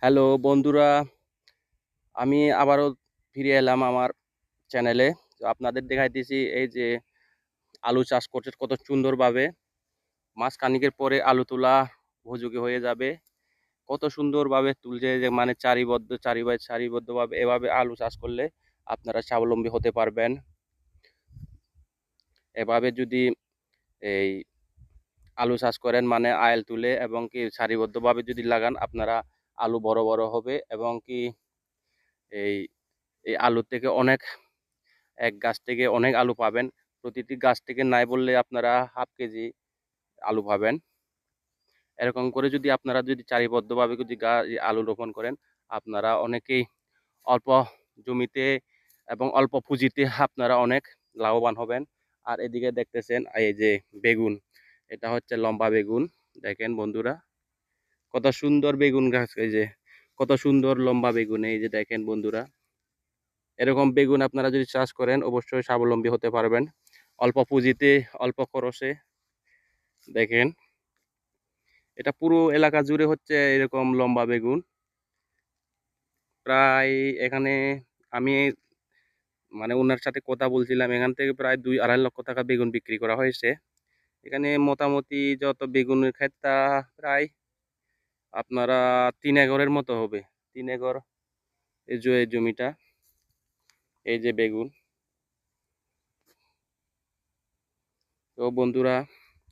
Hello বন্ধুরা, আমি আবারও ফিরে এলাম আমার চ্যানেলে। তো আপনাদের দেখাইতেছি এই যে আলু চাষ করছে কত সুন্দরভাবে। মাস খানিকের পরে আলু তোলা উপযোগী হয়ে যাবে। কত সুন্দরভাবে তুলছে যে মানে সারিবদ্ধভাবে এভাবে আলু চাষ করলে আপনারা স্বাবলম্বী হতে পারবেন। এভাবে যদি এই আলু চাষ করেন মানে আয়েল তুলে এবং কি সারিবদ্ধভাবে যদি লাগান আপনারা আলু বড় বড় হবে এবং কি এই এই আলু থেকে এক গাছ থেকে অনেক আলু পাবেন। প্রতিটি গাছ থেকে নাই বললে আপনারা হাফ কেজি আলু পাবেন। এরকম করে যদি আপনারা সারিবদ্ধভাবে যদি আলু রোপণ করেন আপনারা অনেকেই অল্প জমিতে এবং অল্প পুঁজিতে আপনারা অনেক লাভবান হবেন। আর এদিকে দেখতেছেন এই যে বেগুন, এটা হচ্ছে লম্বা বেগুন। দেখেন বন্ধুরা, কত সুন্দর বেগুন গাছ, এই যে কত সুন্দর লম্বা বেগুন, এই যে দেখেন বন্ধুরা। এরকম বেগুন আপনারা যদি চাষ করেন অবশ্যই স্বাবলম্বী হতে পারবেন অল্প পুঁজিতে, অল্প খরচে। দেখেন, এটা পুরো এলাকা জুড়ে হচ্ছে এরকম লম্বা বেগুন। প্রায় এখানে আমি মানে ওনার সাথে কথা বলছিলাম, এখান থেকে প্রায় 2-2.5 লক্ষ টাকা বেগুন বিক্রি করা হয়েছে। এখানে মোটামুটি যত বেগুনের ক্ষেতটা প্রায় আপনারা 3 একরের মতো হবে। 3 একর এই যে এই জমিটা, এই যে বেগুন। তো বন্ধুরা,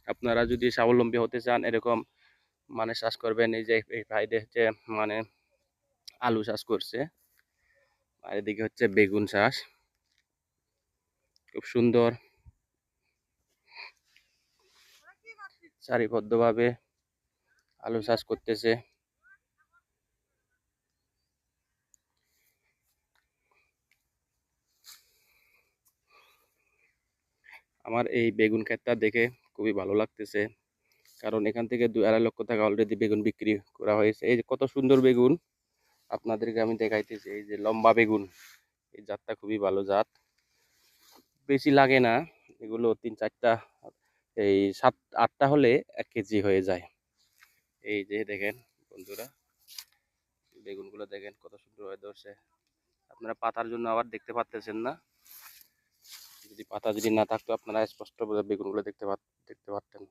আপনারা যদি স্বাবলম্বী হতে চান এরকম মানে চাষ করবেন। এই যে এই ভাইদের হচ্ছে মানে আলু চাষ করছে, আর এদিকে হচ্ছে বেগুন চাষ। খুব সুন্দর সারিবদ্ধভাবে আলু চাষ করতেছে। আমার এই বেগুন ক্ষেতটা দেখে খুবই ভালো লাগতেছে, কারণ এখান থেকে 2-2.5 লক্ষ টাকা অলরেডি বেগুন বিক্রি করা হয়েছে। এই যে কত সুন্দর বেগুন আপনাদেরকে আমি দেখাইতেছি। এই যে লম্বা বেগুন, এই জাতটা খুবই ভালো জাত, বেশি লাগে না। এগুলো 3-4টা, এই 7-8টা হলে 1 কেজি হয়ে যায়। এই যে দেখেন বন্ধুরা, বেগুনগুলো দেখেন কত সুন্দর হয়ে ধরছে। আপনারা পাতার জন্য আবার দেখতে পাচ্তেছেন না, যদি পাতা যদি না থাকতো আপনারা স্পষ্ট বেগুনগুলো দেখতে পারতেন।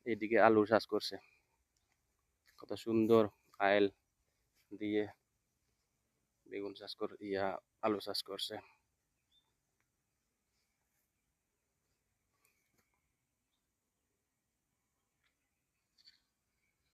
এইদিকে আলু চাষ করছে, কত সুন্দর আয়েল দিয়ে বেগুন চাষ আলু চাষ করছে।